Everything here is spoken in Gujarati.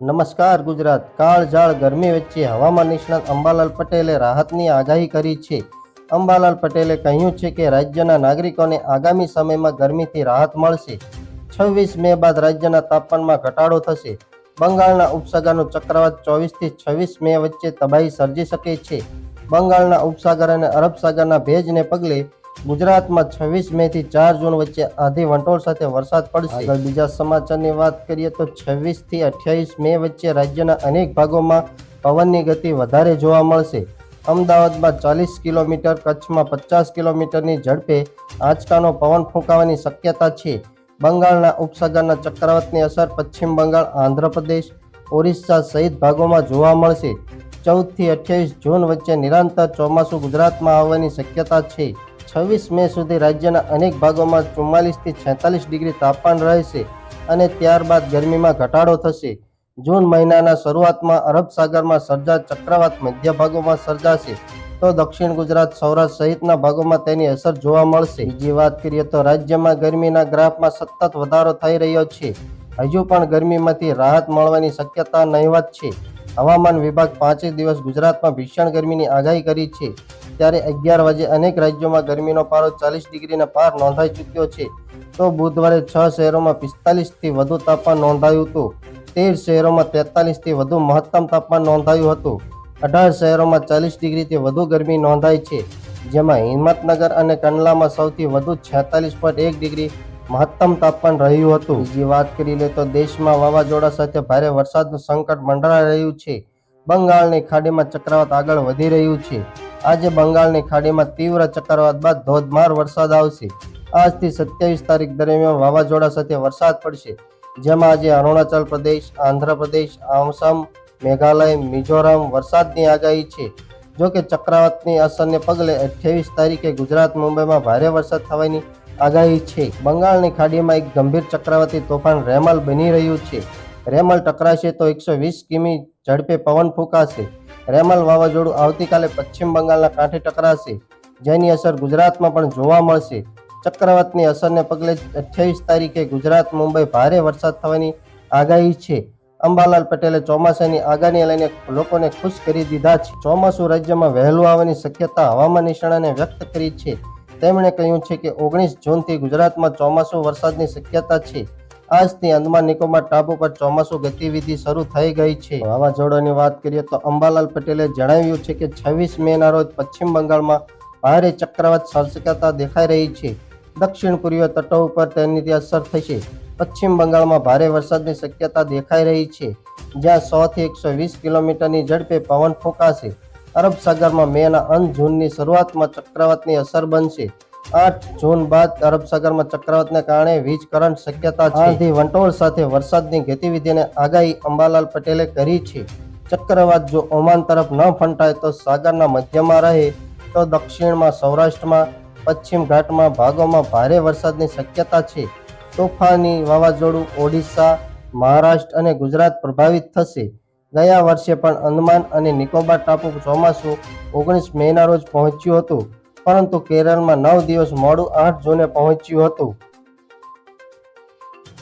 નમસ્કાર ગુજરાત. કાળઝાળ ગરમી વચ્ચે હવામાન નિષ્ણાત અંબાલાલ પટેલે રાહતની આગાહી કરી છે. અંબાલાલ પટેલે કહ્યું છે કે રાજ્યના નાગરિકોને આગામી સમયમાં ગરમીથી રાહત મળશે. 26 મે બાદ રાજ્યના તાપમાનમાં ઘટાડો થશે. બંગાળના ઉપસાગરનું ચક્રવાત 24 થી 26 મે વચ્ચે તબાહી સર્જી શકે છે. બંગાળના ઉપસાગર અને અરબ સાગરના ભેજને પગલે ગુજરાતમાં 26 મે થી 4 જૂન વચ્ચે આંધી વંટોળ સાથે વરસાદ પડશે. આગળ બીજા સમાચારની વાત કરીએ તો 26 થી 28 મે વચ્ચે રાજ્યના અનેક ભાગોમાં પવનની ગતિ વધારે જોવા મળશે. અમદાવાદમાં 40 કિલોમીટર, કચ્છમાં 50 કિલોમીટરની ઝડપે આંચકાનો પવન ફૂંકાવાની શક્યતા છે. બંગાળના ઉપસાગરના ચક્રવાતની અસર પશ્ચિમ બંગાળ, આંધ્રપ્રદેશ, ઓરિસ્સા સહિત ભાગોમાં જોવા મળશે. 14 થી 28 જૂન વચ્ચે નિરંતર ચોમાસું ગુજરાતમાં આવવાની શક્યતા છે. 26 મે સુધી રાજ્યના અનેક ભાગોમાં 44 થી 46 ડિગ્રી તાપમાન રહેશે અને ત્યારબાદ ગરમીમાં ઘટાડો થશે. જૂન મહિનાના શરૂઆતમાં અરબ સાગરમાં સર્જાતા ચક્રવાત મધ્ય ભાગોમાં સર્જાશે તો દક્ષિણ ગુજરાત, સૌરાષ્ટ્ર સહિતના ભાગોમાં તેની અસર જોવા મળશે. બીજી વાત કરીએ તો રાજ્યમાં ગરમીના ગ્રાફમાં સતત વધારો થઈ રહ્યો છે. હજુ પણ ગરમીમાંથી રાહત મળવાની શક્યતા નહીવત છે. હવામાન વિભાગ 5 દિવસ ગુજરાતમાં ભીષણ ગરમીની આગાહી કરી છે. ત્યારે 11 વાગે અનેક રાજ્યોમાં ગરમીનો પારો 40 ડિગ્રીના પાર નોંધાઈ ચૂક્યો છે. તો બુધવારે 6 શહેરોમાં 45 થી વધુ તાપમાન નોંધાયું હતું. 13 શહેરોમાં 43 થી વધુ મહત્તમ તાપમાન નોંધાયું હતું. 18 શહેરોમાં 40 ડિગ્રીથી વધુ ગરમી નોંધાઈ છે. જેમાં હિંમતનગર અને કંડલામાં સૌથી વધુ 46.1 ડિગ્રી મહત્તમ તાપમાન રહ્યું હતું. બીજી વાત કરી લે તો દેશમાં વાવાઝોડા સાથે ભારે વરસાદનું સંકટ મંડરાઈ રહ્યું છે. બંગાળની ખાડીમાં ચક્રવાત આગળ વધી રહ્યું છે. આજે બંગાળની ખાડીમાં તીવ્ર ચક્રવાત બાદ ધોધમાર વરસાદ આવશે. આજથી 27 તારીખ દરમિયાન વાવાઝોડા સાથે વરસાદ પડશે. જેમાં આજે અરુણાચલ પ્રદેશ, આંધ્રપ્રદેશ, આસામ, મેઘાલય, મિઝોરમ વરસાદની આગાહી છે. જોકે ચક્રવાતની અસરને પગલે 28 તારીખે ગુજરાત, મુંબઈમાં ભારે વરસાદ થવાની આગાહી છે. બંગાળની ખાડીમાં એક ગંભીર ચક્રવાતી તોફાન રેમલ બની રહ્યું છે. રેમલ ટકરાશે તો 120 કિમી ઝડપે પવન ફૂંકાશે. રેમલ વાવાઝોડું આવતીકાલે પશ્ચિમ બંગાળના કાંઠે ટકરાશે, જેની અસર ગુજરાતમાં પણ જોવા મળશે. ચક્રવાતની અસરને પગલે 28 તારીખે ગુજરાત, મુંબઈ ભારે વરસાદ થવાની આગાહી છે. અંબાલાલ પટેલે ચોમાસાની આગાહીને લઈને લોકોને ખુશ કરી દીધા છે. ચોમાસું રાજ્યમાં વહેલું આવવાની શક્યતા હવામાન નિષ્ણાતોએ વ્યક્ત કરી છે. તેમણે કહ્યું છે કે 19 જૂનથી ગુજરાતમાં ચોમાસું વરસાદની શક્યતા છે. આજથી અંદમાન નિકોબાર ટાપુ પર ચોમાસું ગતિવિધિ શરૂ થઈ ગઈ છે. વાવાઝોડાની વાત કરીએ તો અંબાલાલ પટેલે જણાવ્યું છે કે 26 મેના રોજ પશ્ચિમ બંગાળમાં ભારે ચક્રવાત સર્જાતા દેખાઈ રહી છે. દક્ષિણ પૂર્વીય તટો ઉપર તેની અસર થશે. પશ્ચિમ બંગાળમાં ભારે વરસાદની શક્યતા દેખાઈ રહી છે, જ્યાં 100 થી 120 કિલોમીટરની ઝડપે પવન ફૂંકાશે. અરબ સાગરમાં મેના અંત જૂનની શરૂઆતમાં ચક્રવાતની અસર બનશે. 8 જૂન બાદ અરબ સાગરમાં ચક્રવાતને કારણે વીજ કરંટ શક્યતા છે. આંધી વંટોળ સાથે વરસાદની ગતિવિધિને આગાહી અંબાલાલ પટેલે કરી છે. ચક્રવાત જો ઓમાન તરફ ન ફંટાય તો સાગરના મધ્યમાં રહે તો દક્ષિણમાં, સૌરાષ્ટ્રમાં, પશ્ચિમ ઘાટમાં ભાગોમાં ભારે વરસાદની શક્યતા છે. તોફાની વાવાઝોડું ઓડિશા, મહારાષ્ટ્ર અને ગુજરાત પ્રભાવિત થશે. ગયા વર્ષે પણ અંદમાન અને નિકોબાર ટાપુ ચોમાસું 19 મેના રોજ પહોંચ્યું હતું, પરંતુ કેરળમાં 9 દિવસ મોડું 8 જૂને પહોંચ્યું હતું.